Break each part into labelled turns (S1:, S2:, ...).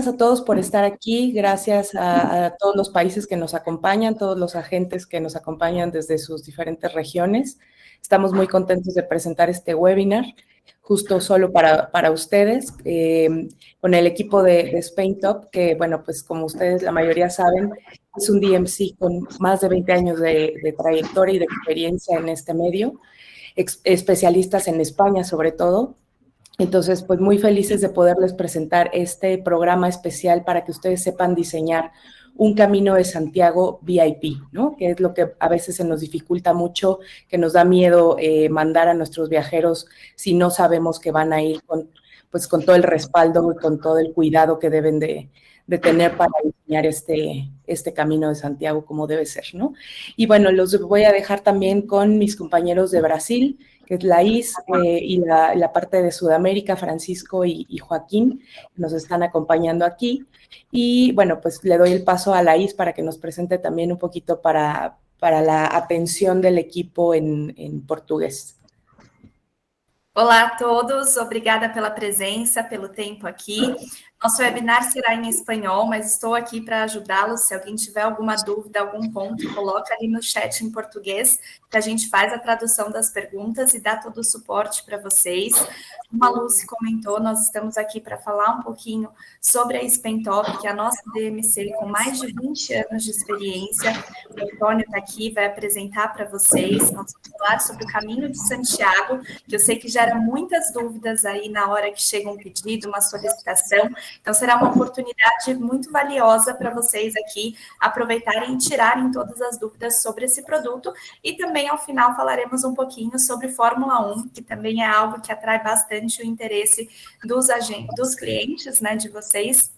S1: a todos por estar aquí, gracias a todos los países que nos acompañan, todos los agentes que nos acompañan desde sus diferentes regiones. Estamos muy contentos de presentar este webinar, justo solo para ustedes, con el equipo de Spain Top, que, bueno, pues como ustedes la mayoría saben, es un DMC con más de 20 años de trayectoria y de experiencia en este medio, especialistas en España sobre todo. Entonces, pues muy felices de poderles presentar este programa especial para que ustedes sepan diseñar un Camino de Santiago VIP, ¿no? Que es lo que a veces se nos dificulta mucho, que nos da miedo mandar a nuestros viajeros si no sabemos que van a ir con todo el respaldo y con todo el cuidado que deben de tener para diseñar este Camino de Santiago como debe ser, ¿no? Y bueno, los voy a dejar también con mis compañeros de Brasil, que es Laís, y la parte de Sudamérica, Francisco y Joaquín, que nos están acompañando aquí. Y bueno, pues le doy el paso a Laís para que nos presente también un poquito para la atención del equipo en portugués.
S2: Olá a todos, obrigada pela presença, pelo tempo aqui. Nosso webinar será em espanhol, mas estou aqui para ajudá-los. Se alguém tiver alguma dúvida, algum ponto, coloca ali no chat em português, que a gente faz a tradução das perguntas e dá todo o suporte para vocês. Como a Lucy comentou, nós estamos aqui para falar um pouquinho sobre a Spain Top, que é a nossa DMC com mais de 20 anos de experiência. O Antônio está aqui, vai apresentar para vocês. Nós vamos falar sobre o Caminho de Santiago, que eu sei que gera muitas dúvidas aí na hora que chega um pedido, uma solicitação. Então, será uma oportunidade muito valiosa para vocês aqui aproveitarem e tirarem todas as dúvidas sobre esse produto. E também, ao final, falaremos um pouquinho sobre Fórmula 1, que também é algo que atrai bastante o interesse dos clientes, né, de vocês.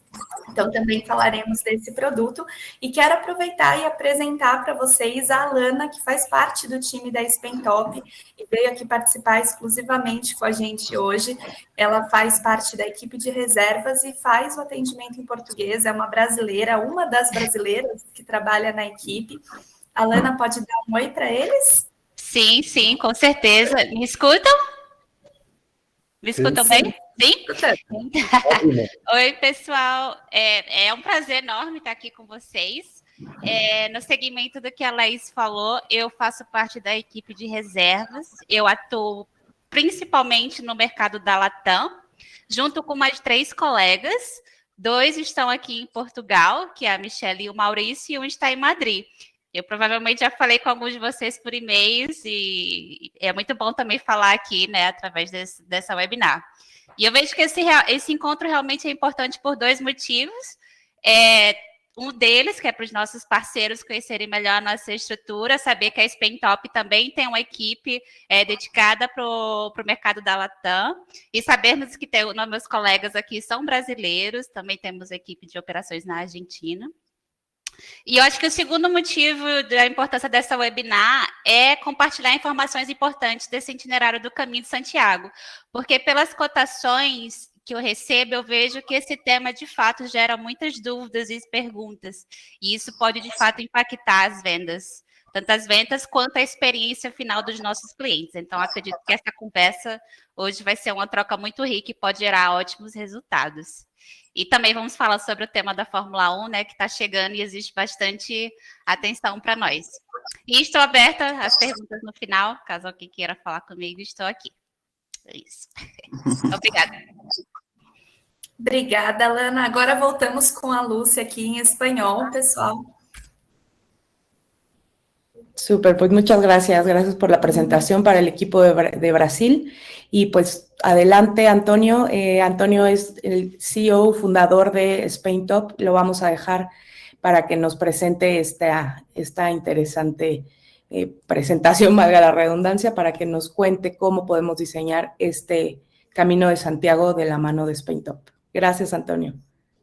S2: Então, também falaremos desse produto. E quero aproveitar e apresentar para vocês a Alana, que faz parte do time da Spain Top e veio aqui participar exclusivamente com a gente hoje. Ela faz parte da equipe de reservas e faz o atendimento em português. É uma brasileira, uma das brasileiras que trabalha na equipe. A Alana, pode dar um oi para eles?
S3: Sim, sim, com certeza. Me escutam? Me escutam bem? Sim? Oi, pessoal. É um prazer enorme estar aqui com vocês. No segmento do que a Laís falou, eu faço parte da equipe de reservas. Eu atuo principalmente no mercado da Latam, junto com mais 3 colegas. 2 estão aqui em Portugal, que é a Michelle e o Maurício, e um está em Madrid. Eu provavelmente já falei com alguns de vocês por e-mails e é muito bom também falar aqui, né, através dessa webinar. E eu vejo que esse encontro realmente é importante por 2 motivos. Um deles, que é para os nossos parceiros conhecerem melhor a nossa estrutura, saber que a Spain Top também tem uma equipe dedicada para o mercado da Latam, e sabermos que meus colegas aqui são brasileiros, também temos equipe de operações na Argentina. E eu acho que o segundo motivo da importância dessa webinar é compartilhar informações importantes desse itinerário do Caminho de Santiago, porque pelas cotações que eu recebo, eu vejo que esse tema, de fato, gera muitas dúvidas e perguntas, e isso pode, de fato, impactar as vendas, tanto as vendas quanto a experiência final dos nossos clientes. Então, acredito que essa conversa hoje vai ser uma troca muito rica e pode gerar ótimos resultados. E também vamos falar sobre o tema da Fórmula 1, né, que está chegando e existe bastante atenção para nós. E estou aberta às perguntas no final, caso alguém queira falar comigo, estou aqui. É isso. Obrigada.
S2: Obrigada, Alana. Agora voltamos com a Lúcia aqui em espanhol, pessoal.
S1: Súper, pues muchas gracias. Gracias por la presentación para el equipo de Brasil. Y pues adelante, Antonio. Antonio es el CEO, fundador de Spain Top. Lo vamos a dejar para que nos presente esta interesante presentación, valga la redundancia, para que nos cuente cómo podemos diseñar este Camino de Santiago de la mano de Spain Top. Gracias, Antonio.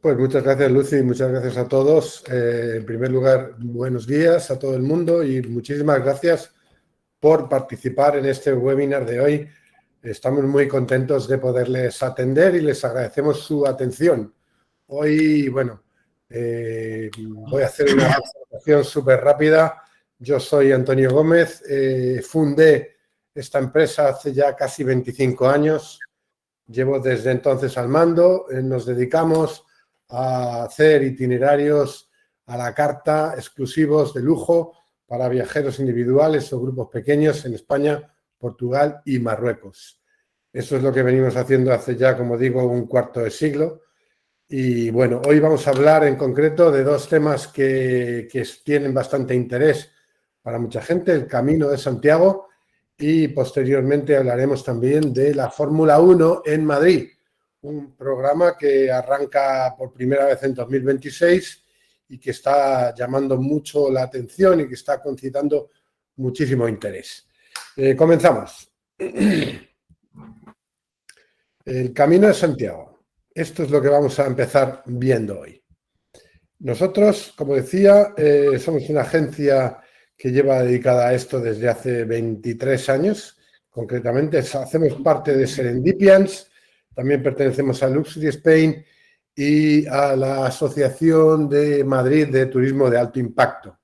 S4: Pues muchas gracias, Lucy, muchas gracias a todos. En primer lugar, buenos días a todo el mundo y muchísimas gracias por participar en este webinar de hoy. Estamos muy contentos de poderles atender y les agradecemos su atención. Hoy, bueno, voy a hacer una presentación súper rápida. Yo soy Antonio Gómez, fundé esta empresa hace ya casi 25 años. Llevo desde entonces al mando, nos dedicamos a hacer itinerarios a la carta, exclusivos de lujo para viajeros individuales o grupos pequeños en España, Portugal y Marruecos. Eso es lo que venimos haciendo hace ya, como digo, un cuarto de siglo. Y bueno, hoy vamos a hablar en concreto de dos temas que tienen bastante interés para mucha gente: el Camino de Santiago, y posteriormente hablaremos también de la Fórmula 1 en Madrid, un programa que arranca por primera vez en 2026 y que está llamando mucho la atención y que está concitando muchísimo interés. Comenzamos. El Camino de Santiago. Esto es lo que vamos a empezar viendo hoy. Nosotros, como decía, somos una agencia que lleva dedicada a esto desde hace 23 años. Concretamente, hacemos parte de Serendipians, también pertenecemos a Luxury Spain y a la Asociación de Madrid de Turismo de Alto Impacto.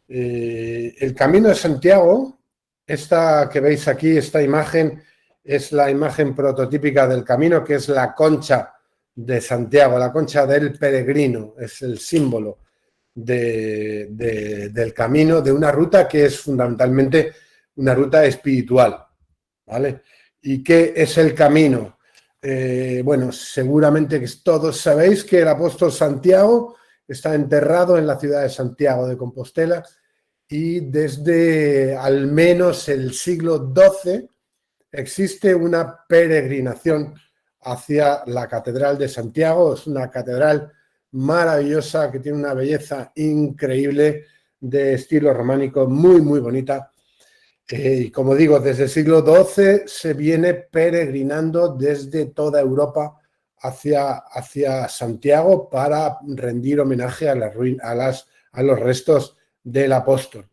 S4: El Camino de Santiago, esta que veis aquí, esta imagen, es la imagen prototípica del camino, que es la concha de Santiago, la concha del peregrino, es el símbolo del camino, de una ruta que es fundamentalmente una ruta espiritual, ¿vale? ¿Y qué es el camino? Bueno, seguramente que todos sabéis que el apóstol Santiago está enterrado en la ciudad de Santiago de Compostela, y desde al menos el siglo XII existe una peregrinación hacia la Catedral de Santiago. Es una catedral maravillosa que tiene una belleza increíble, de estilo románico, muy, muy bonita. Y como digo, desde el siglo XII se viene peregrinando desde toda Europa hacia Santiago para rendir homenaje a los restos del apóstol.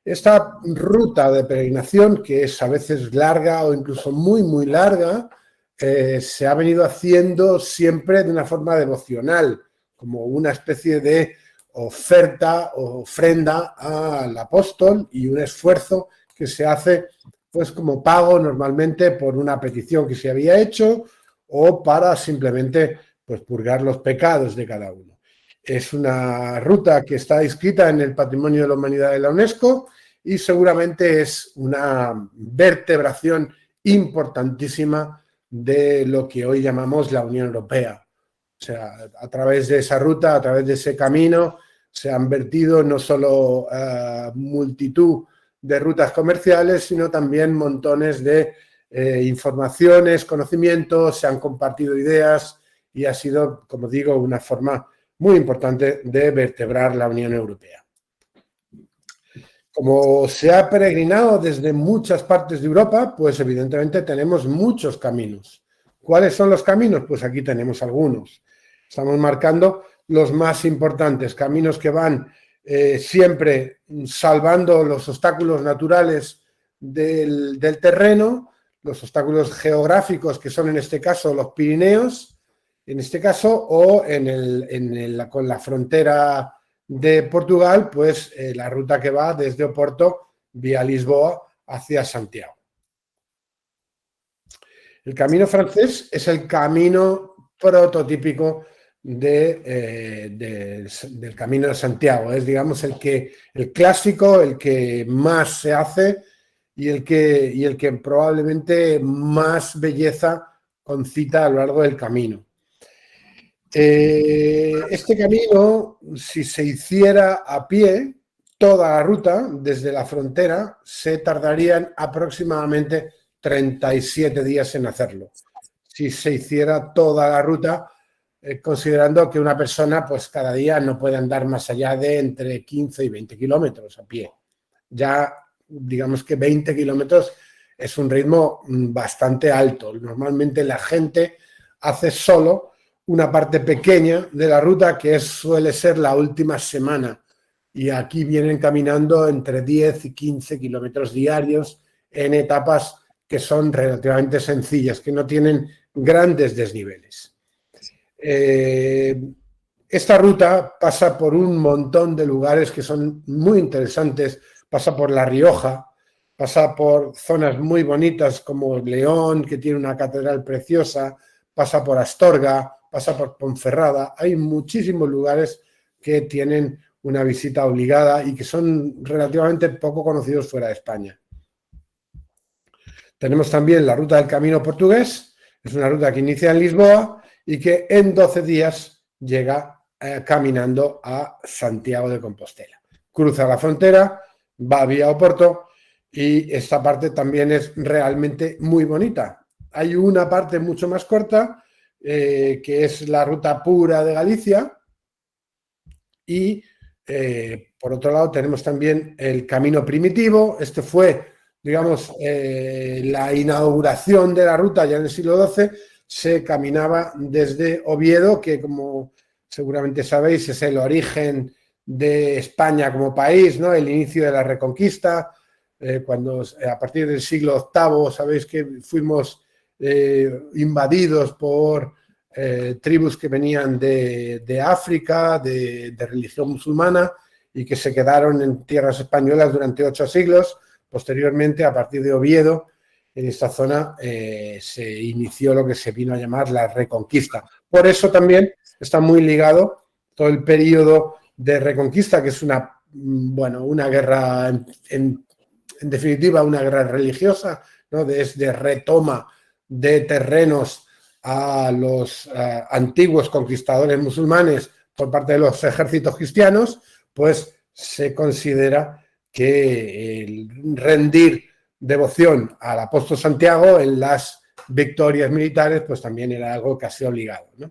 S4: Esta ruta de peregrinación, que es a veces larga o incluso muy, muy larga, se ha venido haciendo siempre de una forma devocional, como una especie de oferta o ofrenda al apóstol, y un esfuerzo que se hace pues como pago normalmente por una petición que se había hecho o para simplemente pues purgar los pecados de cada uno. Es una ruta que está inscrita en el Patrimonio de la Humanidad de la UNESCO y seguramente es una vertebración importantísima de lo que hoy llamamos la Unión Europea. O sea, a través de esa ruta, a través de ese camino, se han vertido no solo multitud de rutas comerciales, sino también montones de informaciones, conocimientos, se han compartido ideas y ha sido, como digo, una forma muy importante de vertebrar la Unión Europea. Como se ha peregrinado desde muchas partes de Europa, pues evidentemente tenemos muchos caminos. ¿Cuáles son los caminos? Pues aquí tenemos algunos. Estamos marcando los más importantes, caminos que van siempre salvando los obstáculos naturales del terreno, los obstáculos geográficos, que son en este caso los Pirineos, en este caso, o con la frontera de Portugal, pues la ruta que va desde Oporto vía Lisboa hacia Santiago. El camino francés es el camino prototípico del Camino de Santiago. Es, digamos, el clásico, el que más se hace y el que probablemente más belleza concita a lo largo del camino. Este camino, si se hiciera a pie, toda la ruta desde la frontera, se tardarían aproximadamente 37 días en hacerlo. Si se hiciera toda la ruta, considerando que una persona pues cada día no puede andar más allá de entre 15 y 20 kilómetros a pie. Ya digamos que 20 kilómetros es un ritmo bastante alto. Normalmente la gente hace solo una parte pequeña de la ruta, que suele ser la última semana, y aquí vienen caminando entre 10 y 15 kilómetros diarios en etapas que son relativamente sencillas, que no tienen grandes desniveles. Esta ruta pasa por un montón de lugares que son muy interesantes. Pasa por La Rioja, pasa por zonas muy bonitas como León, que tiene una catedral preciosa, pasa por Astorga, pasa por Ponferrada. Hay muchísimos lugares que tienen una visita obligada y que son relativamente poco conocidos fuera de España. Tenemos también la ruta del Camino Portugués, es una ruta que inicia en Lisboa y que en 12 días llega caminando a Santiago de Compostela. Cruza la frontera, va vía Oporto y esta parte también es realmente muy bonita. Hay una parte mucho más corta que es la ruta pura de Galicia y por otro lado tenemos también el Camino Primitivo. Este fue, digamos, la inauguración de la ruta ya en el siglo XII. Se caminaba desde Oviedo, que como seguramente sabéis es el origen de España como país, ¿no? El inicio de la Reconquista, cuando a partir del siglo VIII sabéis que fuimos invadidos por tribus que venían de África, de religión musulmana y que se quedaron en tierras españolas durante 8 siglos. Posteriormente, a partir de Oviedo, en esta zona se inició lo que se vino a llamar la Reconquista. Por eso también está muy ligado todo el periodo de Reconquista, que es una guerra, en definitiva, una guerra religiosa, ¿no? Desde retoma de terrenos a los antiguos conquistadores musulmanes por parte de los ejércitos cristianos, pues se considera que el rendir devoción al apóstol Santiago en las victorias militares pues también era algo casi obligado, ¿no?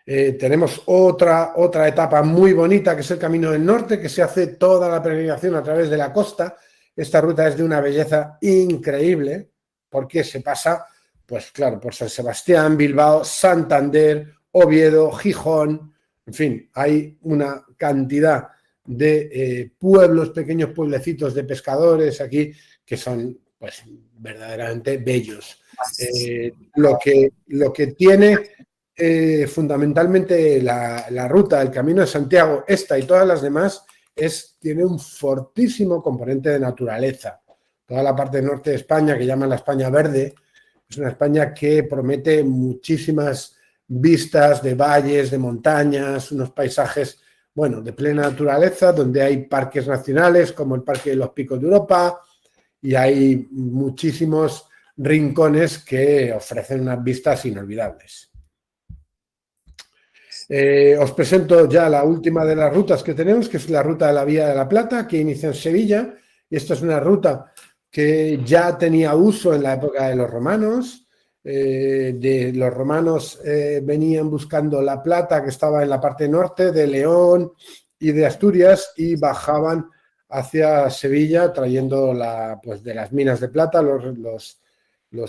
S4: Tenemos otra etapa muy bonita que es el Camino del Norte, que se hace toda la peregrinación a través de la costa. Esta ruta es de una belleza increíble porque se pasa, pues claro, por San Sebastián, Bilbao, Santander, Oviedo, Gijón, en fin, hay una cantidad de pueblos, pequeños pueblecitos de pescadores aquí que son pues verdaderamente bellos. Lo que tiene fundamentalmente la ruta del Camino de Santiago, esta y todas las demás, tiene un fortísimo componente de naturaleza. Toda la parte norte de España, que llaman la España verde, es una España que promete muchísimas vistas de valles, de montañas, unos paisajes, bueno, de plena naturaleza, donde hay parques nacionales como el Parque de los Picos de Europa y hay muchísimos rincones que ofrecen unas vistas inolvidables. Os presento ya la última de las rutas que tenemos, que es la ruta de la Vía de la Plata, que inicia en Sevilla. Y esta es una ruta que ya tenía uso en la época de los romanos. Los romanos venían buscando la plata que estaba en la parte norte de León y de Asturias y bajaban hacia Sevilla trayendo pues de las minas de plata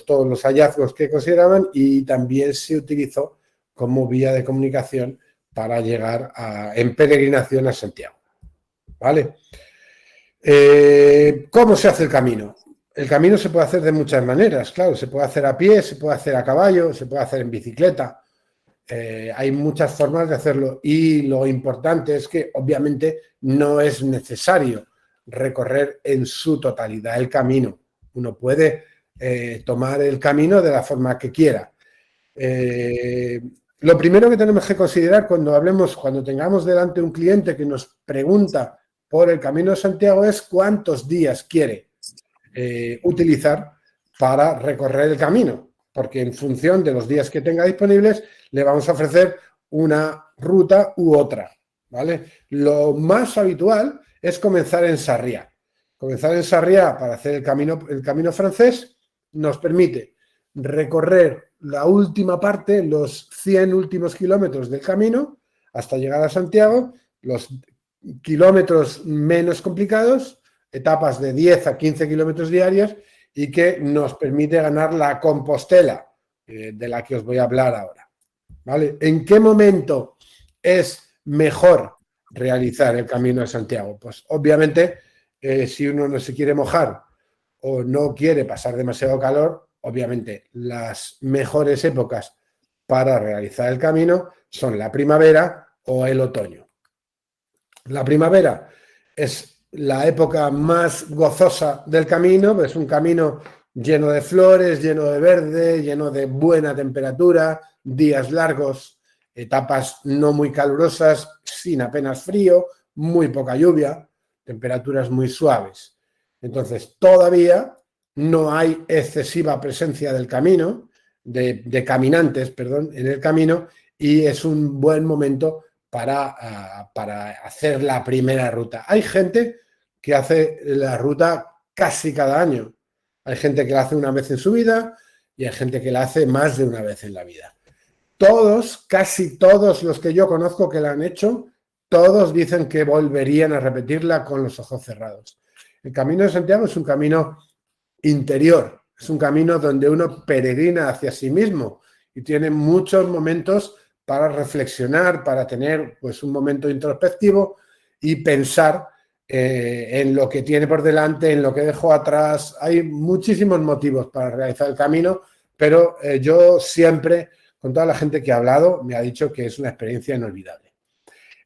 S4: todos los hallazgos que consideraban, y también se utilizó como vía de comunicación para llegar en peregrinación a Santiago. ¿Vale? ¿Cómo se hace el camino? El camino se puede hacer de muchas maneras, claro, se puede hacer a pie, se puede hacer a caballo, se puede hacer en bicicleta. Hay muchas formas de hacerlo y lo importante es que obviamente no es necesario recorrer en su totalidad el camino. Uno puede tomar el camino de la forma que quiera. Lo primero que tenemos que considerar cuando tengamos delante un cliente que nos pregunta por el Camino de Santiago es cuántos días quiere utilizar para recorrer el camino, porque en función de los días que tenga disponibles le vamos a ofrecer una ruta u otra, ¿vale? Lo más habitual es comenzar en Sarriá. Comenzar en Sarriá para hacer el camino francés nos permite recorrer la última parte, los 100 últimos kilómetros del camino hasta llegar a Santiago, los kilómetros menos complicados, etapas de 10 a 15 kilómetros diarias y que nos permite ganar la Compostela, de la que os voy a hablar ahora. ¿Vale? ¿En qué momento es mejor realizar el Camino de Santiago? Pues obviamente si uno no se quiere mojar o no quiere pasar demasiado calor, obviamente las mejores épocas para realizar el camino son la primavera o el otoño. La primavera es la época más gozosa del camino, es un camino lleno de flores, lleno de verde, lleno de buena temperatura, días largos, etapas no muy calurosas, sin apenas frío, muy poca lluvia, temperaturas muy suaves. Entonces, todavía no hay excesiva presencia del camino, de caminantes, perdón, en el camino, y es un buen momento para hacer la primera ruta. Hay gente que hace la ruta casi cada año. Hay gente que la hace una vez en su vida y hay gente que la hace más de una vez en la vida. Todos, casi todos los que yo conozco que la han hecho, todos dicen que volverían a repetirla con los ojos cerrados. El Camino de Santiago es un camino interior, es un camino donde uno peregrina hacia sí mismo y tiene muchos momentos para reflexionar, para tener pues, un momento introspectivo y pensar en lo que tiene por delante, en lo que dejó atrás. Hay muchísimos motivos para realizar el camino, pero yo siempre, con toda la gente que ha hablado, me ha dicho que es una experiencia inolvidable.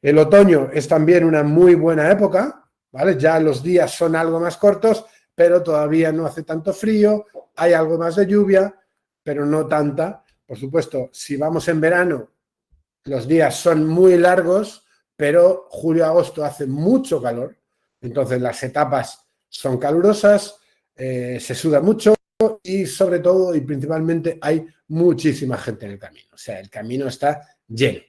S4: El otoño es también una muy buena época, ¿vale? Ya los días son algo más cortos, pero todavía no hace tanto frío, hay algo más de lluvia, pero no tanta. Por supuesto, si vamos en verano, los días son muy largos, pero julio-agosto hace mucho calor, entonces las etapas son calurosas, se suda mucho y sobre todo y principalmente hay muchísima gente en el camino. O sea, el camino está lleno.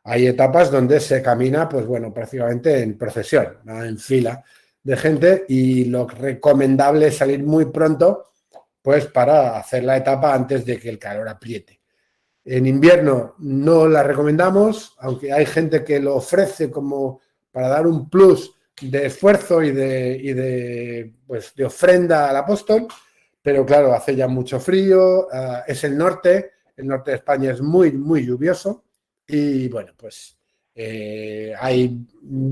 S4: Hay etapas donde se camina, pues bueno, prácticamente en procesión, ¿no? En fila de gente, y lo recomendable es salir muy pronto, pues para hacer la etapa antes de que el calor apriete. En invierno no la recomendamos, aunque hay gente que lo ofrece como para dar un plus de esfuerzo y de ofrenda al apóstol, pero claro, hace ya mucho frío, es el norte de España es muy, muy lluvioso y bueno, pues hay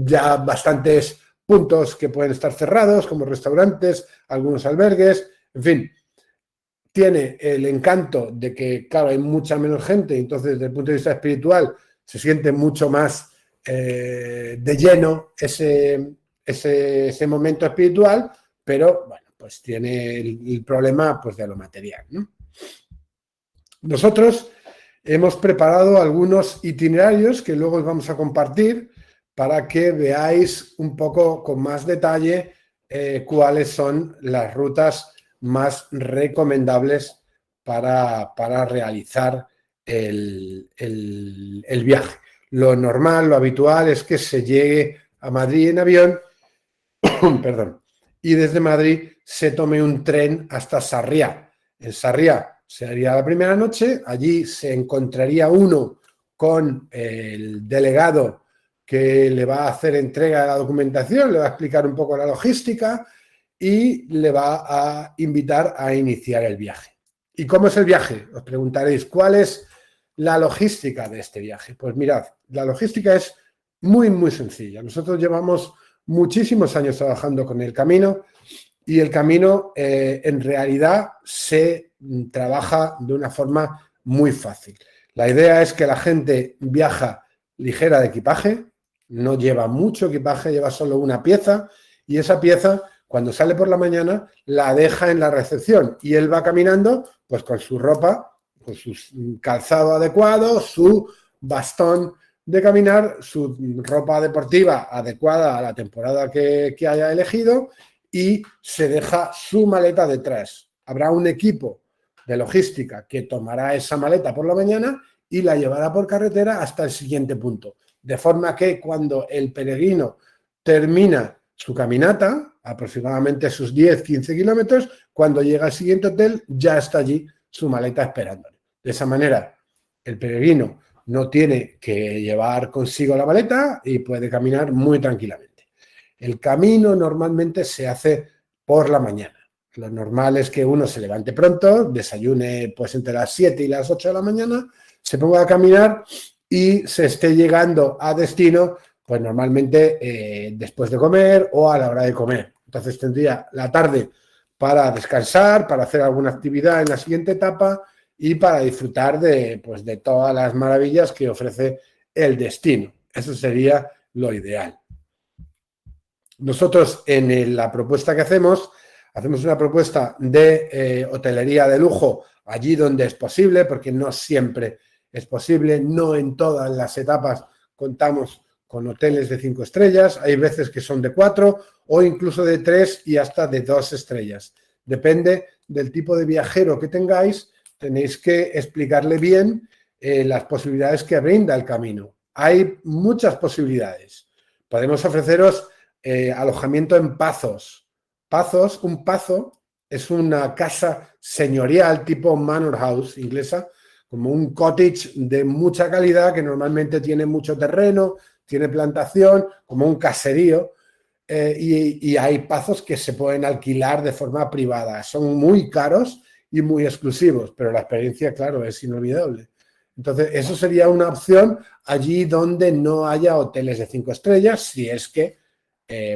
S4: ya bastantes puntos que pueden estar cerrados, como restaurantes, algunos albergues, en fin. Tiene el encanto de que, claro, hay mucha menos gente, entonces desde el punto de vista espiritual se siente mucho más de lleno ese momento espiritual, pero bueno, pues tiene el problema pues, de lo material, ¿no? Nosotros hemos preparado algunos itinerarios que luego os vamos a compartir para que veáis un poco con más detalle cuáles son las rutas más recomendables para realizar el viaje. Lo normal, lo habitual es que se llegue a Madrid en avión, perdón, y desde Madrid se tome un tren hasta Sarriá. En Sarriá se haría la primera noche, allí se encontraría uno con el delegado que le va a hacer entrega de la documentación, le va a explicar un poco la logística y le va a invitar a iniciar el viaje. ¿Y cómo es el viaje? Os preguntaréis, ¿cuál es la logística de este viaje? Pues mirad, la logística es muy, muy sencilla. Nosotros llevamos muchísimos años trabajando con el camino y el camino en realidad se trabaja de una forma muy fácil. La idea es que la gente viaja ligera de equipaje, no lleva mucho equipaje, lleva solo una pieza y esa pieza, cuando sale por la mañana, la deja en la recepción y él va caminando pues con su ropa, con su calzado adecuado, su bastón de caminar, su ropa deportiva adecuada a la temporada que haya elegido y se deja su maleta detrás. Habrá un equipo de logística que tomará esa maleta por la mañana y la llevará por carretera hasta el siguiente punto. De forma que cuando el peregrino termina su caminata, aproximadamente sus 10-15 kilómetros, cuando llega al siguiente hotel ya está allí su maleta esperándole. De esa manera, el peregrino no tiene que llevar consigo la maleta y puede caminar muy tranquilamente. El camino normalmente se hace por la mañana. Lo normal es que uno se levante pronto, desayune pues entre las 7 y las 8 de la mañana, se ponga a caminar y se esté llegando a destino, pues normalmente después de comer o a la hora de comer. Entonces tendría la tarde para descansar, para hacer alguna actividad en la siguiente etapa y para disfrutar de todas las maravillas que ofrece el destino. Eso sería lo ideal. Nosotros en la propuesta que hacemos Hacemos una propuesta de hotelería de lujo allí donde es posible, porque no siempre es posible, no en todas las etapas contamos con hoteles de 5 estrellas, hay veces que son de 4 o incluso de 3 y hasta de 2 estrellas. Depende del tipo de viajero que tengáis, tenéis que explicarle bien las posibilidades que brinda el camino. Hay muchas posibilidades. Podemos ofreceros alojamiento en pazos. Un pazo es una casa señorial tipo manor house inglesa, como un cottage de mucha calidad que normalmente tiene mucho terreno, tiene plantación, como un caserío, y hay pazos que se pueden alquilar de forma privada. Son muy caros y muy exclusivos, pero la experiencia, claro, es inolvidable. Entonces, eso sería una opción allí donde no haya hoteles de 5 estrellas, si es que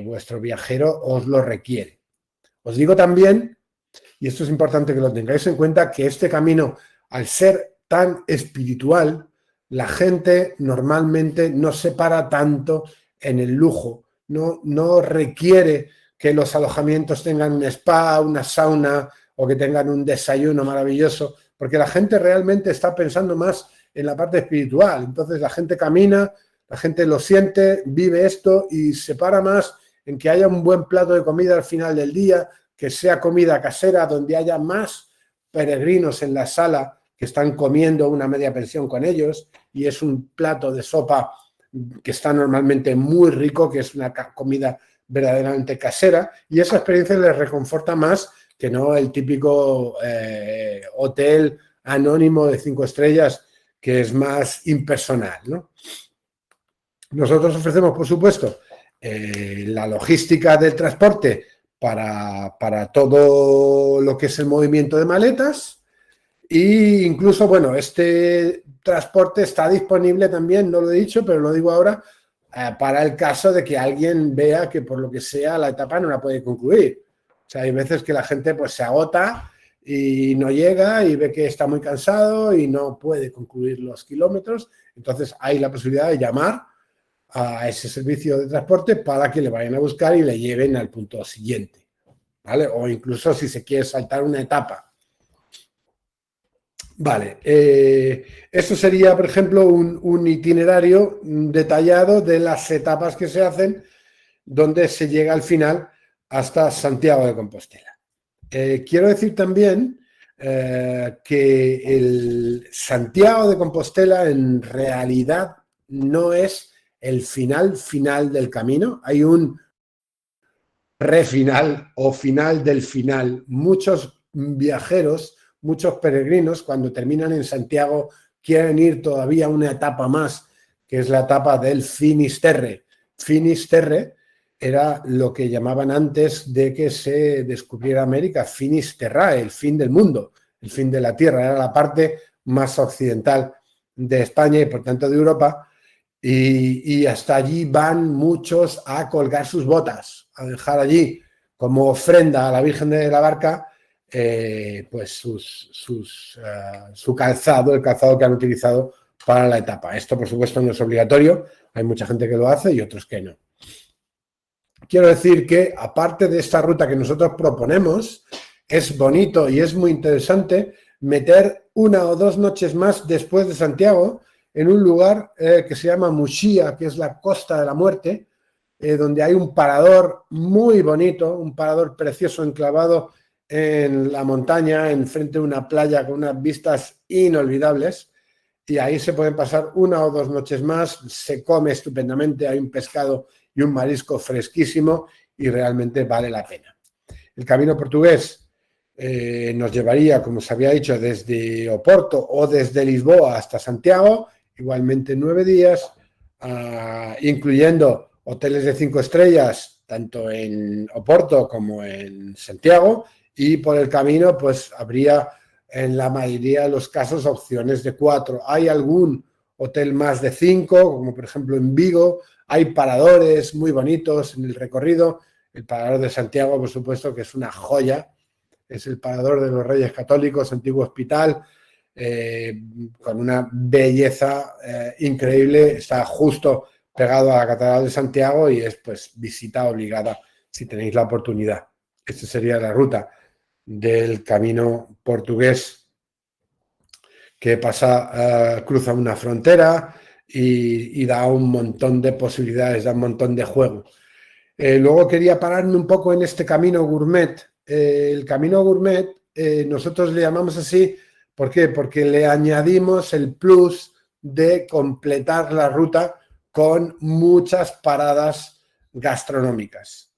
S4: vuestro viajero os lo requiere. Os digo también, y esto es importante que lo tengáis en cuenta, que este camino, al ser tan espiritual, la gente normalmente no se para tanto en el lujo, no requiere que los alojamientos tengan un spa, una sauna o que tengan un desayuno maravilloso, porque la gente realmente está pensando más en la parte espiritual. Entonces la gente camina, la gente lo siente, vive esto y se para más en que haya un buen plato de comida al final del día, que sea comida casera, donde haya más peregrinos en la sala que están comiendo una media pensión con ellos, y es un plato de sopa que está normalmente muy rico, que es una comida verdaderamente casera, y esa experiencia les reconforta más que no el típico hotel anónimo de 5 estrellas que es más impersonal, ¿no? Nosotros ofrecemos, por supuesto, la logística del transporte para todo lo que es el movimiento de maletas, e incluso, bueno, este transporte está disponible también, no lo he dicho, pero lo digo ahora, para el caso de que alguien vea que por lo que sea la etapa no la puede concluir. O sea, hay veces que la gente pues se agota y no llega y ve que está muy cansado y no puede concluir los kilómetros. Entonces hay la posibilidad de llamar a ese servicio de transporte para que le vayan a buscar y le lleven al punto siguiente, ¿vale? O incluso si se quiere saltar una etapa. Vale, eso sería, por ejemplo, un itinerario detallado de las etapas que se hacen, donde se llega al final hasta Santiago de Compostela. Quiero decir también que el Santiago de Compostela en realidad no es el final del camino. Hay un refinal o final del final. Muchos viajeros, muchos peregrinos, cuando terminan en Santiago, quieren ir todavía una etapa más, que es la etapa del Finisterre. Finisterre era lo que llamaban antes de que se descubriera América, Finisterrae, el fin del mundo, el fin de la Tierra. Era la parte más occidental de España y, por tanto, de Europa. Y hasta allí van muchos a colgar sus botas, a dejar allí como ofrenda a la Virgen de la Barca pues su calzado, el calzado que han utilizado para la etapa. Esto, por supuesto, no es obligatorio. Hay mucha gente que lo hace y otros que no. Quiero decir que, aparte de esta ruta que nosotros proponemos, es bonito y es muy interesante meter 1 o 2 noches más después de Santiago en un lugar que se llama Muxía, que es la Costa de la Muerte, donde hay un parador muy bonito, un parador precioso enclavado en la montaña, enfrente de una playa con unas vistas inolvidables, y ahí se pueden pasar 1 o 2 noches más, se come estupendamente, hay un pescado y un marisco fresquísimo y realmente vale la pena. El camino portugués nos llevaría, como os había dicho, desde Oporto o desde Lisboa hasta Santiago, igualmente 9 días, incluyendo hoteles de 5 estrellas, tanto en Oporto como en Santiago, y por el camino pues habría en la mayoría de los casos opciones de 4. Hay algún hotel más de 5, como por ejemplo en Vigo. Hay paradores muy bonitos en el recorrido. El parador de Santiago, por supuesto, que es una joya. Es el parador de los Reyes Católicos, antiguo hospital, con una belleza increíble. Está justo pegado a la Catedral de Santiago y es pues visita obligada si tenéis la oportunidad. Esta sería la ruta del camino portugués que pasa, cruza una frontera y da un montón de posibilidades, da un montón de juego. Luego quería pararme un poco en este camino gourmet. El camino gourmet, nosotros le llamamos así, ¿por qué? Porque le añadimos el plus de completar la ruta con muchas paradas gastronómicas.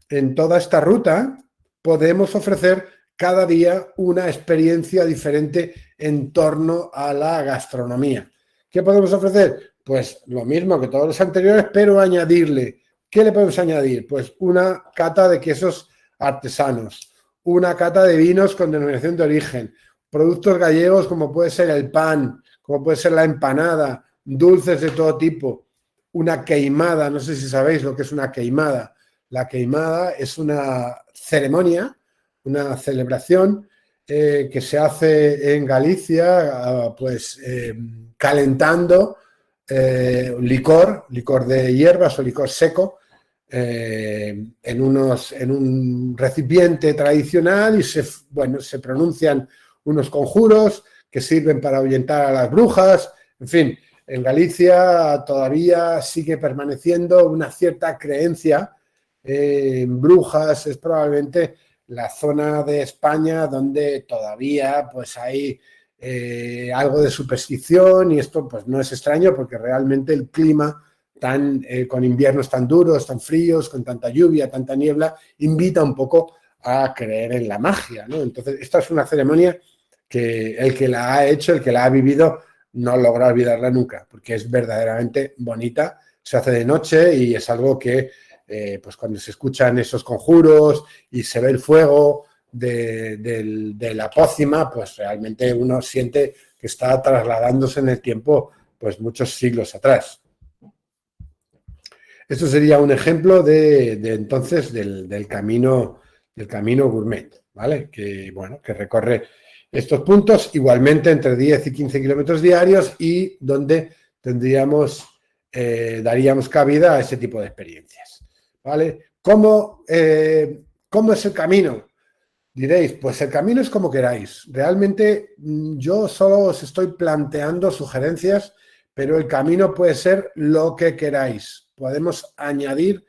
S4: En toda esta ruta podemos ofrecer cada día una experiencia diferente en torno a la gastronomía. ¿Qué podemos ofrecer? Pues lo mismo que todos los anteriores, pero añadirle. ¿Qué le podemos añadir? Pues una cata de quesos artesanos, una cata de vinos con denominación de origen, productos gallegos como puede ser el pan, como puede ser la empanada, dulces de todo tipo, una queimada, no sé si sabéis lo que es una queimada. La queimada es una ceremonia, una celebración que se hace en Galicia, calentando licor de hierbas o licor seco en un recipiente tradicional y se pronuncian unos conjuros que sirven para ahuyentar a las brujas. En fin, en Galicia todavía sigue permaneciendo una cierta creencia en brujas. Es probablemente la zona de España donde todavía pues hay algo de superstición, y esto pues no es extraño porque realmente el clima con inviernos tan duros, tan fríos, con tanta lluvia, tanta niebla, invita un poco a creer en la magia, ¿no? Entonces, esta es una ceremonia que el que la ha hecho, el que la ha vivido, no logra olvidarla nunca, porque es verdaderamente bonita, se hace de noche y es algo que, pues cuando se escuchan esos conjuros y se ve el fuego de la pócima, pues realmente uno siente que está trasladándose en el tiempo, pues muchos siglos atrás. Esto sería un ejemplo entonces del camino gourmet, ¿vale? Que recorre estos puntos igualmente entre 10 y 15 kilómetros diarios y donde daríamos cabida a ese tipo de experiencias, ¿vale? ¿Cómo es el camino? Diréis, pues el camino es como queráis. Realmente yo solo os estoy planteando sugerencias, pero el camino puede ser lo que queráis. Podemos añadir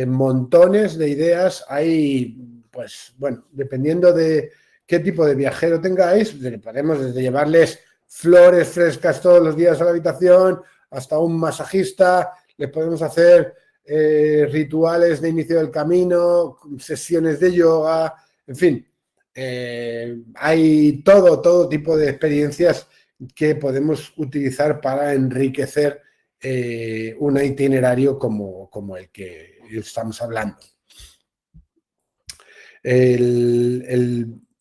S4: montones de ideas. Hay, pues bueno, dependiendo de qué tipo de viajero tengáis, podemos desde llevarles flores frescas todos los días a la habitación hasta un masajista, les podemos hacer rituales de inicio del camino, sesiones de yoga, en fin, hay todo tipo de experiencias que podemos utilizar para enriquecer un itinerario como el que estamos hablando.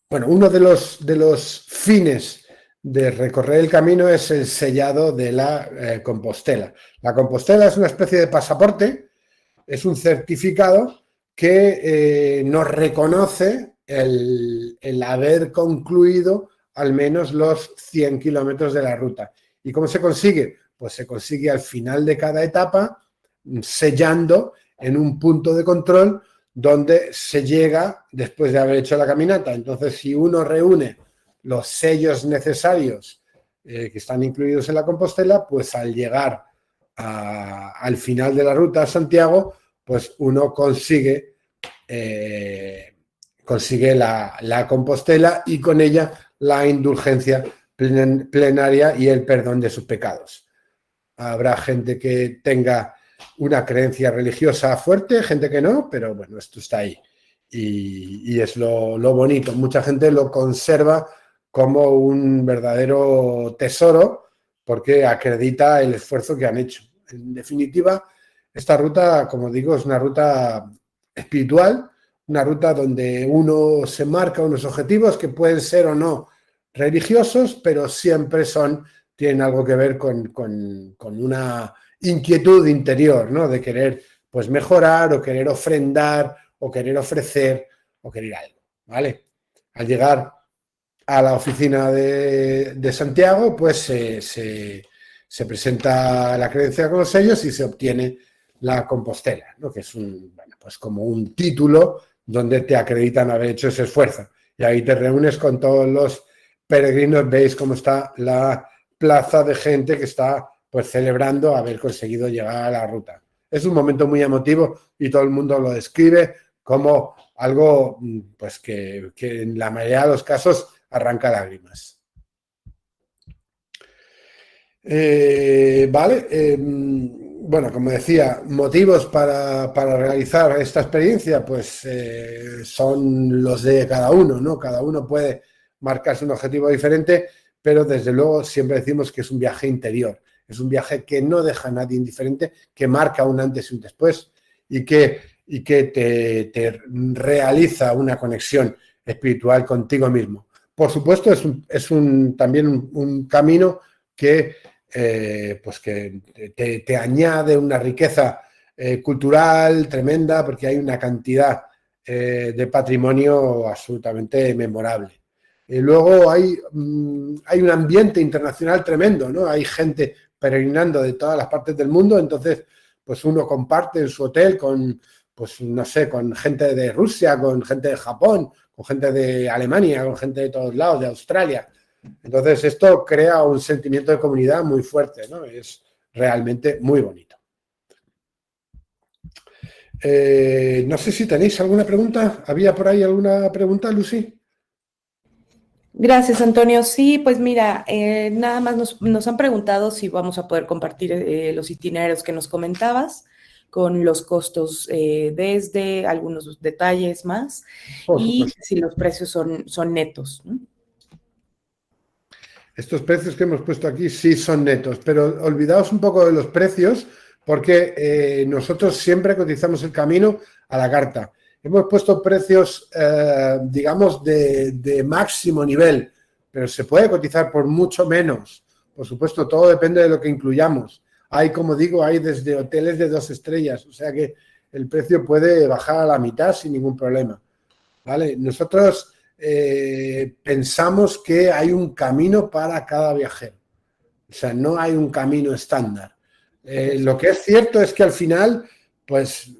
S4: Uno de los fines de recorrer el camino es el sellado de la Compostela. La Compostela es una especie de pasaporte, es un certificado que nos reconoce el haber concluido al menos los 100 kilómetros de la ruta. ¿Y cómo se consigue? Pues se consigue al final de cada etapa, sellando en un punto de control donde se llega después de haber hecho la caminata. Entonces, si uno reúne los sellos necesarios que están incluidos en la Compostela, pues al llegar al final de la ruta a Santiago, pues uno consigue la Compostela y con ella la indulgencia plenaria y el perdón de sus pecados. Habrá gente que tenga una creencia religiosa fuerte, gente que no, pero bueno, esto está ahí y es lo bonito. Mucha gente lo conserva como un verdadero tesoro porque acredita el esfuerzo que han hecho. En definitiva, esta ruta, como digo, es una ruta espiritual, una ruta donde uno se marca unos objetivos que pueden ser o no religiosos, pero siempre tienen algo que ver con una inquietud interior, ¿no? De querer pues mejorar o querer ofrendar o querer ofrecer o querer algo, ¿vale? Al llegar a la oficina de Santiago, pues se presenta la credencial con los sellos y se obtiene la Compostela, ¿no? Que es pues como un título donde te acreditan haber hecho ese esfuerzo. Y ahí te reúnes con todos los peregrinos, veis cómo está la plaza de gente que está pues celebrando haber conseguido llegar a la ruta. Es un momento muy emotivo y todo el mundo lo describe como algo pues que en la mayoría de los casos arranca lágrimas. Bueno, como decía, motivos para realizar esta experiencia pues son los de cada uno, ¿no? Cada uno puede marcarse un objetivo diferente, pero desde luego siempre decimos que es un viaje interior, es un viaje que no deja a nadie indiferente, que marca un antes y un después y que te realiza una conexión espiritual contigo mismo. Por supuesto, es también un camino que pues que te añade una riqueza cultural tremenda, porque hay una cantidad de patrimonio absolutamente memorable. Luego hay un ambiente internacional tremendo, ¿no? Hay gente peregrinando de todas las partes del mundo, entonces pues uno comparte en su hotel con, pues no sé, con gente de Rusia, con gente de Japón, con gente de Alemania, con gente de todos lados, de Australia. Entonces esto crea un sentimiento de comunidad muy fuerte, ¿no? Es realmente muy bonito. No sé si tenéis alguna pregunta. ¿Había por ahí alguna pregunta, Lucy?
S1: Gracias, Antonio. Sí, pues mira, nada más nos han preguntado si vamos a poder compartir los itinerarios que nos comentabas con los costos desde algunos detalles más y si los precios son netos, ¿no?
S4: Estos precios que hemos puesto aquí sí son netos, pero olvidaos un poco de los precios porque nosotros siempre cotizamos el camino a la carta. Hemos puesto precios, digamos, de máximo nivel, pero se puede cotizar por mucho menos. Por supuesto, todo depende de lo que incluyamos. Hay, como digo, hay desde hoteles de 2 estrellas, o sea que el precio puede bajar a la mitad sin ningún problema, ¿vale? Nosotros pensamos que hay un camino para cada viajero. O sea, no hay un camino estándar. Lo que es cierto es que al final, pues,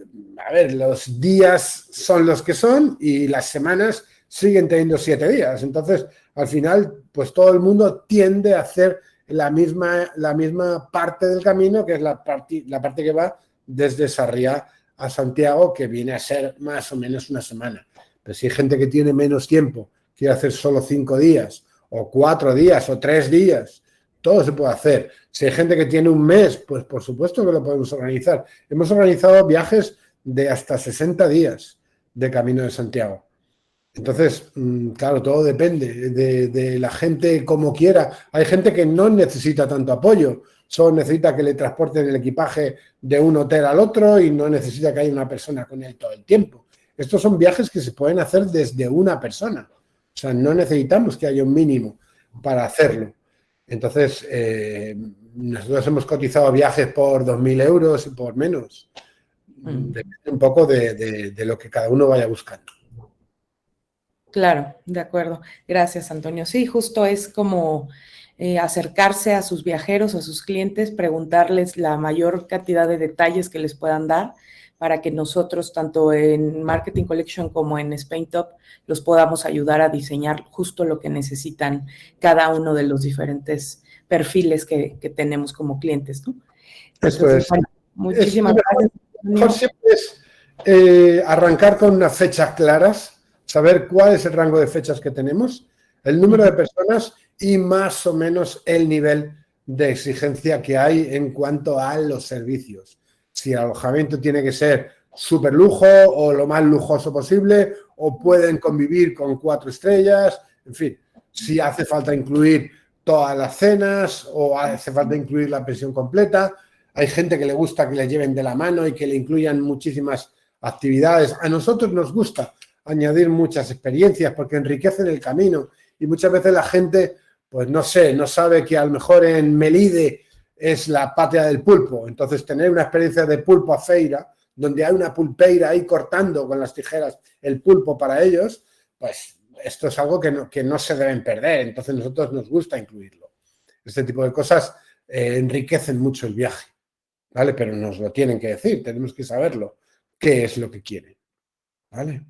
S4: a ver, los días son los que son y las semanas siguen teniendo 7 días. Entonces, al final, pues todo el mundo tiende a hacer la misma parte del camino, que es la parte que va desde Sarriá a Santiago, que viene a ser más o menos una semana. Pero si hay gente que tiene menos tiempo, quiere hacer solo 5 días, o 4 días, o 3 días, todo se puede hacer. Si hay gente que tiene un mes, pues por supuesto que lo podemos organizar. Hemos organizado viajes de hasta 60 días de Camino de Santiago. Entonces, claro, todo depende de la gente como quiera. Hay gente que no necesita tanto apoyo, solo necesita que le transporten el equipaje de un hotel al otro y no necesita que haya una persona con él todo el tiempo. Estos son viajes que se pueden hacer desde una persona. O sea, no necesitamos que haya un mínimo para hacerlo. Entonces, nosotros hemos cotizado viajes por 2.000 euros y por menos. Depende un poco de lo que cada uno vaya buscando.
S1: Claro, de acuerdo. Gracias, Antonio. Sí, justo es como acercarse a sus viajeros, a sus clientes, preguntarles la mayor cantidad de detalles que les puedan dar para que nosotros, tanto en Marketing Collection como en Spain Top, los podamos ayudar a diseñar justo lo que necesitan cada uno de los diferentes perfiles que tenemos como clientes, ¿no?
S4: Esto es.
S1: Bueno, muchísimas gracias.
S4: Mejor siempre es arrancar con unas fechas claras, saber cuál es el rango de fechas que tenemos, el número de personas y más o menos el nivel de exigencia que hay en cuanto a los servicios. Si el alojamiento tiene que ser súper lujo o lo más lujoso posible, o pueden convivir con 4 estrellas, en fin, si hace falta incluir todas las cenas o hace falta incluir la pensión completa. Hay gente que le gusta que le lleven de la mano y que le incluyan muchísimas actividades. A nosotros nos gusta añadir muchas experiencias porque enriquecen el camino y muchas veces la gente, pues no sé, no sabe que a lo mejor en Melide es la patria del pulpo. Entonces, tener una experiencia de pulpo a feira, donde hay una pulpeira ahí cortando con las tijeras el pulpo para ellos, pues esto es algo que no se deben perder. Entonces, a nosotros nos gusta incluirlo. Este tipo de cosas enriquecen mucho el viaje, ¿vale? Pero nos lo tienen que decir, tenemos que saberlo, qué es lo que quieren, ¿vale?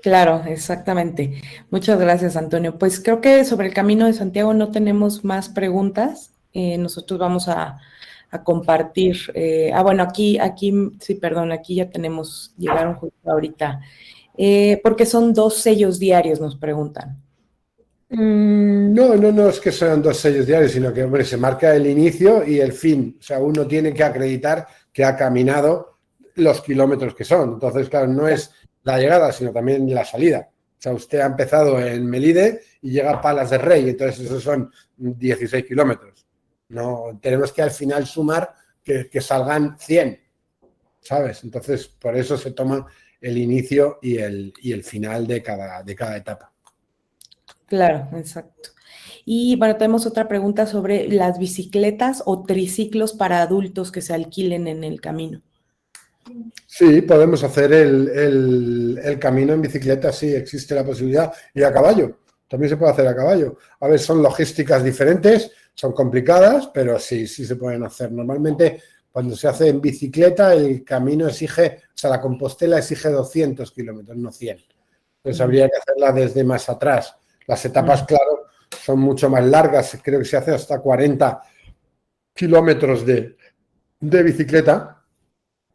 S1: Claro, exactamente. Muchas gracias, Antonio. Pues creo que sobre el Camino de Santiago no tenemos más preguntas. Nosotros vamos a compartir. Bueno, aquí, sí, perdón, aquí ya llegaron justo ahorita. Porque son 2 sellos diarios, nos preguntan.
S4: No es que sean 2 sellos diarios, sino que, hombre, se marca el inicio y el fin. O sea, uno tiene que acreditar que ha caminado los kilómetros que son. Entonces, claro, no es la llegada, sino también la salida. O sea, usted ha empezado en Melide y llega a Palas de Rey, entonces esos son 16 kilómetros. No, tenemos que al final sumar que salgan 100, ¿sabes? Entonces, por eso se toma el inicio y el final de cada etapa.
S1: Claro, exacto. Y bueno, tenemos otra pregunta sobre las bicicletas o triciclos para adultos que se alquilen en el camino.
S4: Sí, podemos hacer el camino en bicicleta, sí, existe la posibilidad. Y a caballo, también se puede hacer a caballo. A ver, son logísticas diferentes, son complicadas, pero sí se pueden hacer. Normalmente, cuando se hace en bicicleta, el camino exige, o sea, la Compostela exige 200 kilómetros, no 100. Entonces habría que hacerla desde más atrás. Las etapas, claro, son mucho más largas. Creo que se hace hasta 40 kilómetros de bicicleta.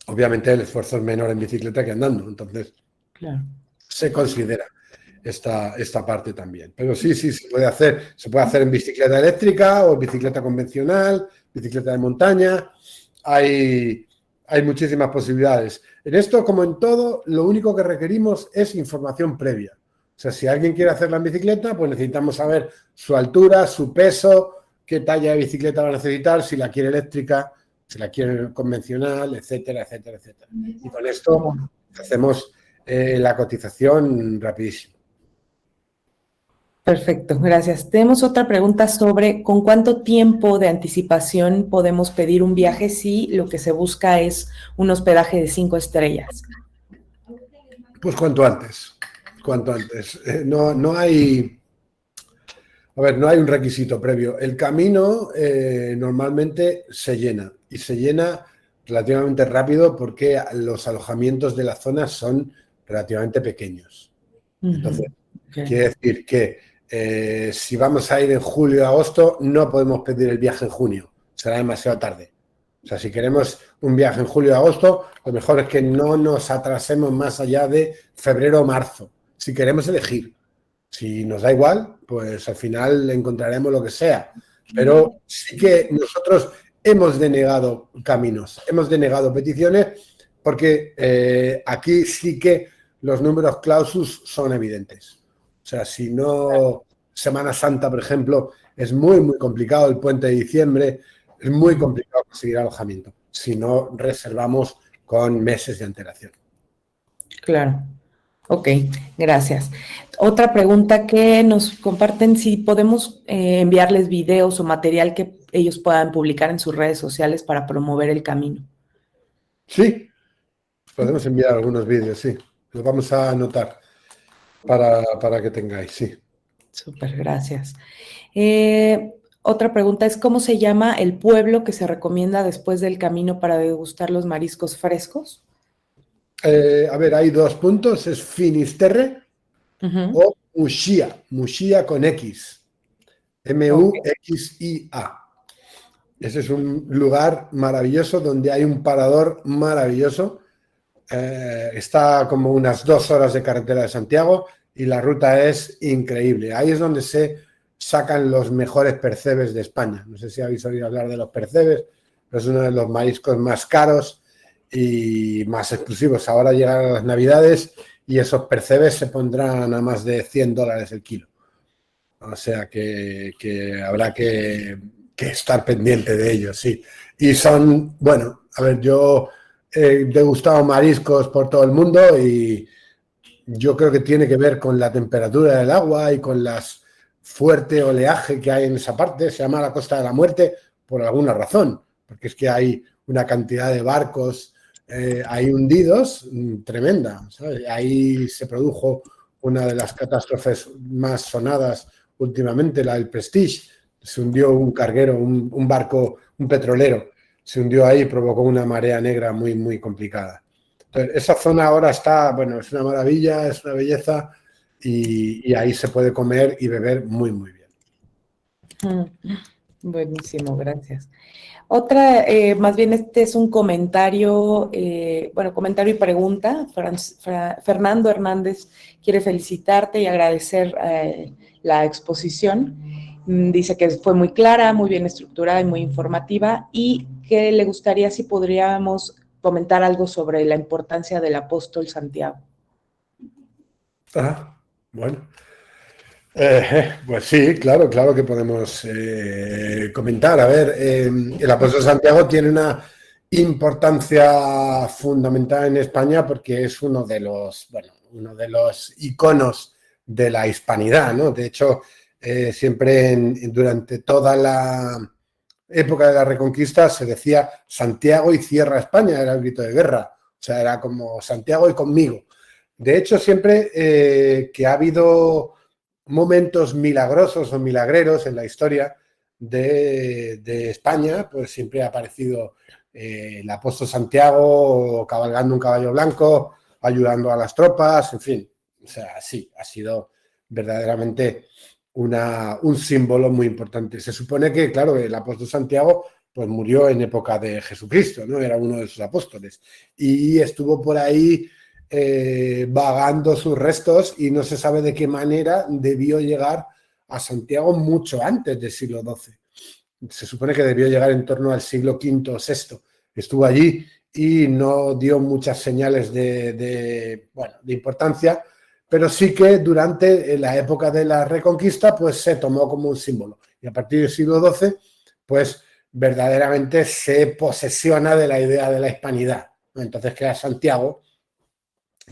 S4: Obviamente el esfuerzo es menor en bicicleta que andando. Entonces, claro, se considera esta parte también. Pero sí, se puede hacer. Se puede hacer en bicicleta eléctrica o en bicicleta convencional, bicicleta de montaña. Hay muchísimas posibilidades. En esto, como en todo, lo único que requerimos es información previa. O sea, si alguien quiere hacerla en bicicleta, pues necesitamos saber su altura, su peso, qué talla de bicicleta va a necesitar, si la quiere eléctrica, si la quiere convencional, etcétera, etcétera, etcétera. Y con esto hacemos la cotización rapidísimo.
S1: Perfecto, gracias. Tenemos otra pregunta sobre ¿con cuánto tiempo de anticipación podemos pedir un viaje si lo que se busca es un hospedaje de 5 estrellas?
S4: Pues cuanto antes. No hay un requisito previo. El camino normalmente se llena y se llena relativamente rápido porque los alojamientos de la zona son relativamente pequeños. Entonces, quiere decir que si vamos a ir en julio o agosto, no podemos pedir el viaje en junio. Será demasiado tarde. O sea, si queremos un viaje en julio o agosto, lo mejor es que no nos atrasemos más allá de febrero o marzo. Si queremos elegir. Si nos da igual, pues al final encontraremos lo que sea. Pero sí que nosotros hemos denegado caminos, hemos denegado peticiones porque aquí sí que los números clausus son evidentes. O sea, si no, Semana Santa, por ejemplo, es muy, muy complicado, el puente de diciembre, es muy complicado conseguir alojamiento si no reservamos con meses de antelación.
S1: Claro. Ok, gracias. Otra pregunta que nos comparten, si podemos enviarles videos o material que ellos puedan publicar en sus redes sociales para promover el camino.
S4: Sí, podemos enviar algunos vídeos, sí. Los vamos a anotar para que tengáis, sí.
S1: Súper, gracias. Otra pregunta es, ¿cómo se llama el pueblo que se recomienda después del camino para degustar los mariscos frescos?
S4: A ver, hay 2 puntos, es Finisterre o Muxía con X, Muxia. Ese es un lugar maravilloso donde hay un parador maravilloso. Está como unas 2 horas de carretera de Santiago y la ruta es increíble. Ahí es donde se sacan los mejores percebes de España. No sé si habéis oído hablar de los percebes, pero es uno de los mariscos más caros y más exclusivos. Ahora llegan las Navidades y esos percebes se pondrán a más de $100 el kilo. O sea que habrá que estar pendiente de ellos, sí. Y son, bueno, a ver, yo he degustado mariscos por todo el mundo y yo creo que tiene que ver con la temperatura del agua y con las fuerte oleaje que hay en esa parte. Se llama la Costa de la Muerte por alguna razón, porque es que hay una cantidad de barcos ahí hundidos tremenda, ¿sabes? Ahí se produjo una de las catástrofes más sonadas últimamente, la del Prestige. Se hundió un carguero, un barco, un petrolero, se hundió ahí y provocó una marea negra muy, muy complicada. Entonces, esa zona ahora está, bueno, es una maravilla, es una belleza y ahí se puede comer y beber muy, muy bien.
S1: Buenísimo, gracias. Otra, más bien este es un comentario, comentario y pregunta. Fernando Hernández quiere felicitarte y agradecer la exposición. Dice que fue muy clara, muy bien estructurada y muy informativa y que le gustaría si podríamos comentar algo sobre la importancia del apóstol Santiago.
S4: Ah, bueno. Pues sí, claro que podemos comentar. A ver, el apóstol Santiago tiene una importancia fundamental en España porque es uno de los iconos de la hispanidad, ¿no? De hecho, siempre durante toda la época de la Reconquista se decía Santiago y cierra España, era el grito de guerra. O sea, era como Santiago y conmigo. De hecho, siempre que ha habido momentos milagrosos o milagreros en la historia de España, pues siempre ha aparecido el apóstol Santiago cabalgando un caballo blanco, ayudando a las tropas, en fin. O sea, sí, ha sido verdaderamente un símbolo muy importante. Se supone que, claro, el apóstol Santiago pues murió en época de Jesucristo, ¿no? Era uno de sus apóstoles. Y estuvo por ahí vagando sus restos y no se sabe de qué manera debió llegar a Santiago mucho antes del siglo XII. Se supone que debió llegar en torno al siglo V o VI. Estuvo allí y no dio muchas señales de importancia, pero sí que durante la época de la Reconquista pues se tomó como un símbolo. Y a partir del siglo XII pues verdaderamente se posesiona de la idea de la hispanidad. Entonces queda Santiago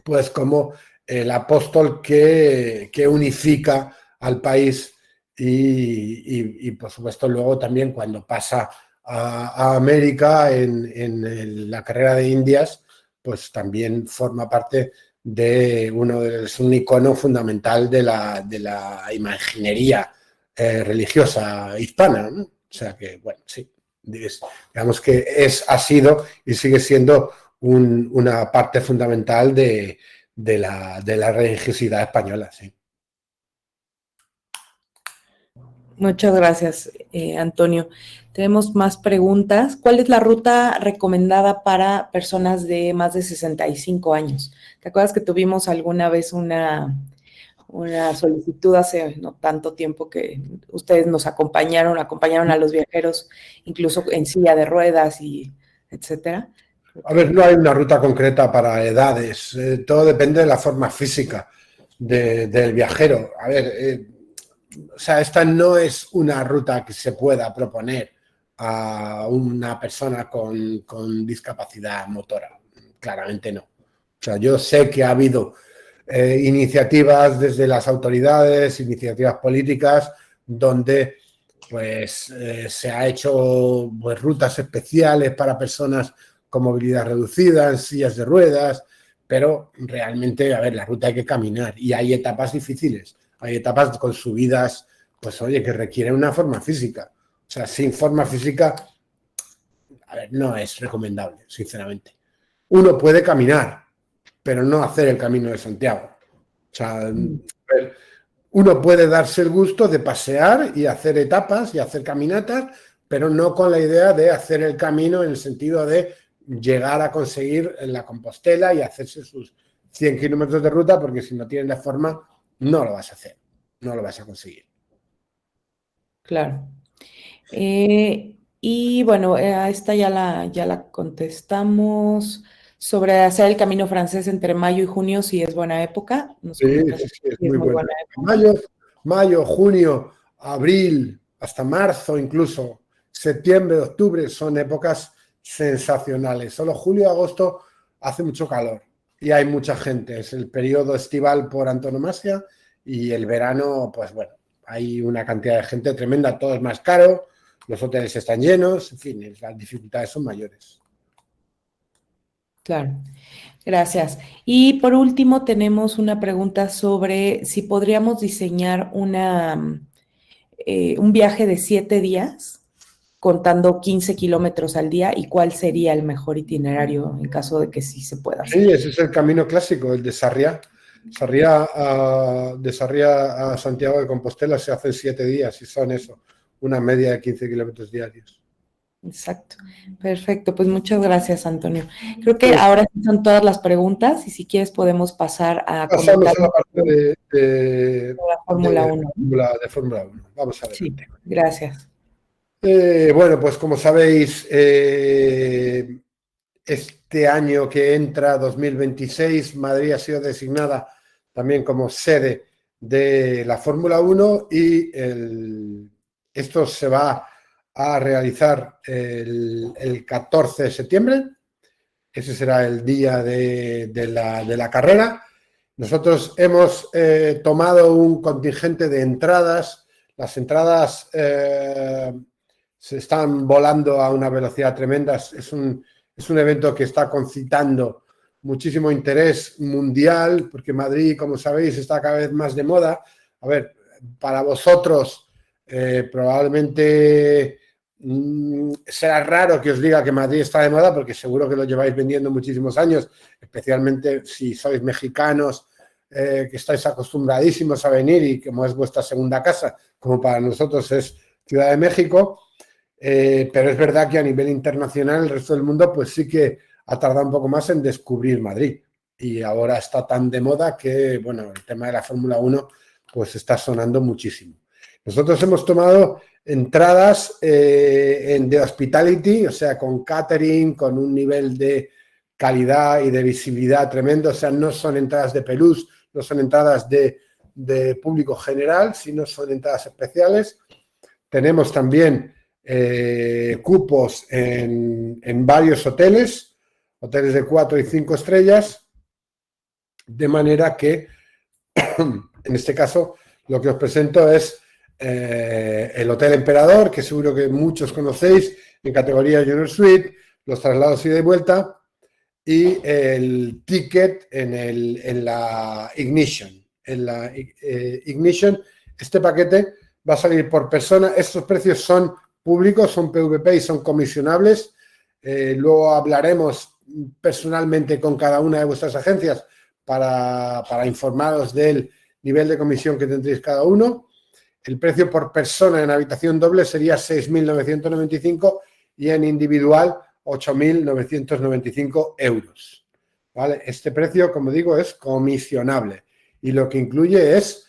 S4: pues como el apóstol que unifica al país y por supuesto luego también cuando pasa a América en la carrera de Indias, pues también forma parte de un icono fundamental de la imaginería religiosa hispana, ¿no? O sea que, bueno, sí, digamos que ha sido y sigue siendo una parte fundamental de la religiosidad española, sí.
S1: Muchas gracias, Antonio. Tenemos más preguntas. ¿Cuál es la ruta recomendada para personas de más de 65 años? ¿Te acuerdas que tuvimos alguna vez una solicitud hace no tanto tiempo que ustedes nos acompañaron a los viajeros, incluso en silla de ruedas y etcétera?
S4: A ver, no hay una ruta concreta para edades, todo depende de la forma física del viajero. A ver, o sea, esta no es una ruta que se pueda proponer a una persona con discapacidad motora, claramente no. O sea, yo sé que ha habido iniciativas desde las autoridades, iniciativas políticas, donde pues se ha hecho pues, rutas especiales para personas con movilidad reducida, en sillas de ruedas, pero realmente, a ver, la ruta hay que caminar y hay etapas difíciles, hay etapas con subidas, pues oye, que requieren una forma física. O sea, sin forma física, a ver, no es recomendable, sinceramente. Uno puede caminar, pero no hacer el Camino de Santiago. O sea, uno puede darse el gusto de pasear y hacer etapas y hacer caminatas, pero no con la idea de hacer el camino en el sentido de llegar a conseguir la Compostela y hacerse sus 100 kilómetros de ruta, porque si no tienes la forma, no lo vas a hacer, no lo vas a conseguir.
S1: Claro. Y bueno, a esta ya la contestamos. Sobre hacer el camino francés entre mayo y junio, si es buena época.
S4: Sí, es muy buena época. Mayo, junio, abril, hasta marzo incluso, septiembre, octubre, son épocas sensacionales. Solo julio y agosto hace mucho calor y hay mucha gente. Es el periodo estival por antonomasia y el verano, pues bueno, hay una cantidad de gente tremenda, todo es más caro, los hoteles están llenos, en fin, las dificultades son mayores.
S1: Claro, gracias. Y por último tenemos una pregunta sobre si podríamos diseñar un viaje de 7 días contando 15 kilómetros al día, y cuál sería el mejor itinerario en caso de que sí se pueda hacer.
S4: Sí, ese es el camino clásico, el de Sarriá. De Sarriá a Santiago de Compostela se hacen 7 días y son eso, una media de 15 kilómetros diarios.
S1: Exacto, perfecto, pues muchas gracias, Antonio. Creo que ahora son todas las preguntas, y si quieres podemos pasar a
S4: Pasamos a la parte de
S1: la Fórmula 1.
S4: De Fórmula 1. Vamos a ver.
S1: Sí, gracias.
S4: Bueno, pues como sabéis, este año que entra, 2026, Madrid ha sido designada también como sede de la Fórmula 1 y esto se va a realizar el 14 de septiembre. Ese será el día de la carrera. Nosotros hemos tomado un contingente de entradas. Las entradas se están volando a una velocidad tremenda. Es un evento que está concitando muchísimo interés mundial, porque Madrid, como sabéis, está cada vez más de moda. A ver, para vosotros probablemente será raro que os diga que Madrid está de moda, porque seguro que lo lleváis vendiendo muchísimos años, especialmente si sois mexicanos, que estáis acostumbradísimos a venir y como es vuestra segunda casa, como para nosotros es Ciudad de México. Pero es verdad que a nivel internacional el resto del mundo pues sí que ha tardado un poco más en descubrir Madrid, y ahora está tan de moda que, bueno, el tema de la Fórmula 1 pues está sonando muchísimo. Nosotros hemos tomado entradas de hospitality, o sea, con catering, con un nivel de calidad y de visibilidad tremendo. O sea, no son entradas de pelús, no son entradas de público general, sino son entradas especiales. Tenemos también cupos en varios hoteles de 4 y 5 estrellas, de manera que en este caso lo que os presento es el Hotel Emperador, que seguro que muchos conocéis, en categoría Junior Suite, los traslados ida y vuelta, y el ticket en la Ignition. En la Ignition, este paquete va a salir por persona. Estos precios son públicos, son PVP y son comisionables. Luego hablaremos personalmente con cada una de vuestras agencias para informaros del nivel de comisión que tendréis cada uno. El precio por persona en habitación doble sería 6.995 y en individual 8.995 euros. ¿Vale? Este precio, como digo, es comisionable y lo que incluye es,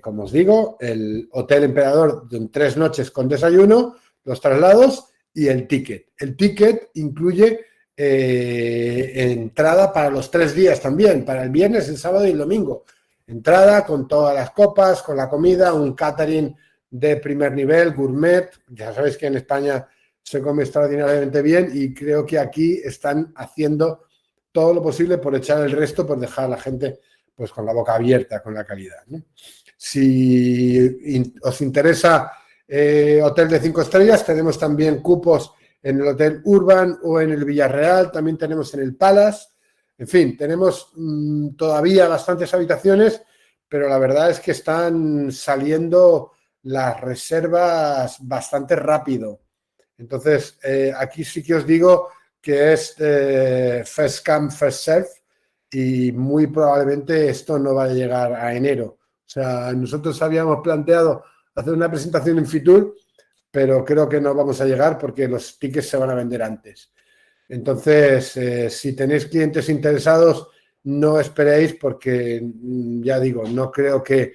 S4: como os digo, el Hotel Emperador en 3 noches con desayuno, los traslados y el ticket. El ticket incluye entrada para los 3 días también, para el viernes, el sábado y el domingo. Entrada con todas las copas, con la comida, un catering de primer nivel, gourmet. Ya sabéis que en España se come extraordinariamente bien y creo que aquí están haciendo todo lo posible por echar el resto, por dejar a la gente pues con la boca abierta con la calidad, ¿no? Si os interesa hotel de 5 estrellas, tenemos también cupos en el Hotel Urban o en el Villarreal, también tenemos en el Palace. En fin, tenemos todavía bastantes habitaciones, pero la verdad es que están saliendo las reservas bastante rápido. Entonces, aquí sí que os digo que es first come, first serve, y muy probablemente esto no va a llegar a enero. O sea, nosotros habíamos planteado hacer una presentación en Fitur, pero creo que no vamos a llegar porque los tickets se van a vender antes. Entonces, si tenéis clientes interesados, no esperéis porque, ya digo, no creo que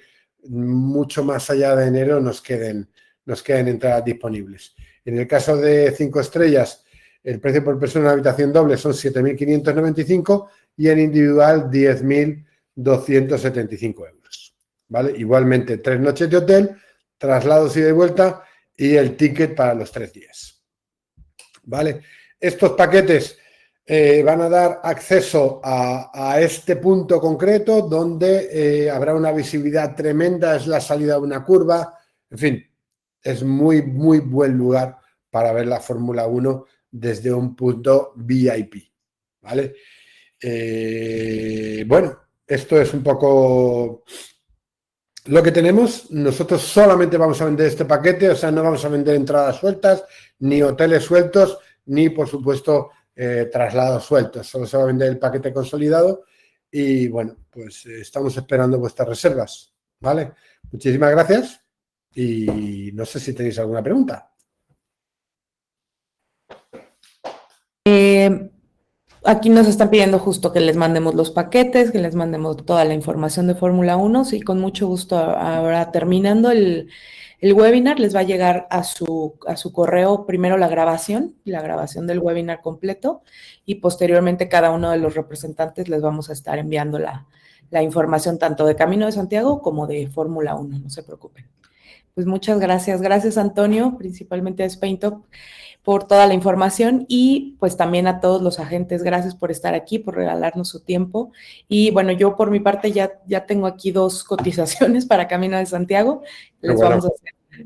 S4: mucho más allá de enero nos queden entradas disponibles. En el caso de 5 estrellas, el precio por persona en habitación doble son 7.595 y en individual 10.275 euros. ¿Vale? Igualmente, 3 noches de hotel, traslados ida y vuelta y el ticket para los 3 días. ¿Vale? Estos paquetes van a dar acceso a este punto concreto donde habrá una visibilidad tremenda, es la salida de una curva, en fin, es muy, muy buen lugar para ver la Fórmula 1 desde un punto VIP, ¿vale? Bueno, esto es un poco lo que tenemos, nosotros solamente vamos a vender este paquete, o sea, no vamos a vender entradas sueltas, ni hoteles sueltos, ni, por supuesto, traslados sueltos. Solo se va a vender el paquete consolidado y, bueno, pues estamos esperando vuestras reservas, ¿vale? Muchísimas gracias y no sé si tenéis alguna pregunta.
S1: Aquí nos están pidiendo justo que les mandemos los paquetes, que les mandemos toda la información de Fórmula 1 y con mucho gusto ahora terminando el webinar les va a llegar a su correo primero la grabación del webinar completo y posteriormente cada uno de los representantes les vamos a estar enviando la información tanto de Camino de Santiago como de Fórmula 1, no se preocupen. Pues muchas gracias Antonio, principalmente a SpainTop, por toda la información y pues también a todos los agentes, gracias por estar aquí, por regalarnos su tiempo. Y bueno, yo por mi parte ya tengo aquí 2 cotizaciones para Camino de Santiago, les vamos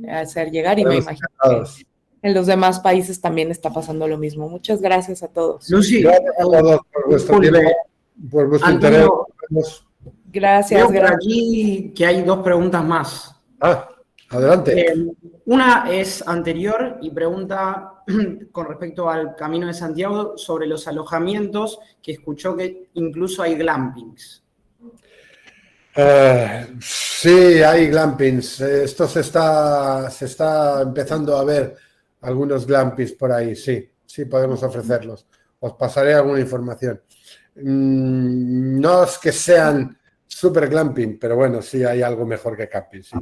S1: a hacer llegar y me imagino que en los demás países también está pasando lo mismo. Muchas gracias a todos.
S4: Lucy, gracias a todos por vuestro tiempo, por vuestro interés.
S1: Gracias.
S5: Veo por allí que hay 2 preguntas más.
S4: Adelante.
S5: Una es anterior y pregunta con respecto al Camino de Santiago sobre los alojamientos, que escuchó que incluso hay glampings.
S4: Sí, hay glampings. Esto se está empezando a ver algunos glampings por ahí. Sí, podemos ofrecerlos. Os pasaré alguna información. No es que sean super glamping, pero bueno, sí hay algo mejor que camping, sí.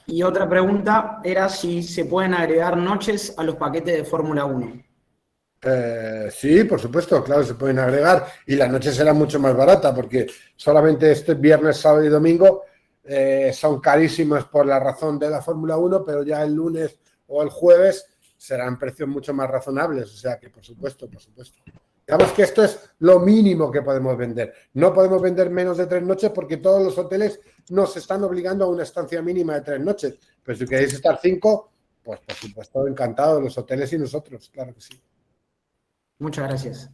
S5: Y otra pregunta era si se pueden agregar noches a los paquetes de Fórmula 1.
S4: Sí, por supuesto, claro, se pueden agregar y la noche será mucho más barata porque solamente este viernes, sábado y domingo son carísimos por la razón de la Fórmula 1, pero ya el lunes o el jueves serán precios mucho más razonables, o sea que por supuesto. Digamos que esto es lo mínimo que podemos vender. No podemos vender menos de 3 noches porque todos los hoteles nos están obligando a una estancia mínima de 3 noches. Pero si queréis estar 5, pues por supuesto, encantado, los hoteles y nosotros, claro que sí.
S5: Muchas gracias.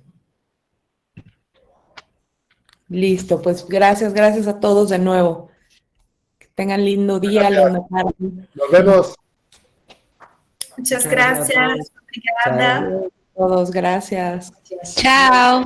S1: Listo, pues gracias a todos de nuevo. Que tengan lindo día, linda tarde.
S4: Nos vemos.
S2: Muchas gracias. Obrigada.
S1: Todos, gracias.
S3: Chao.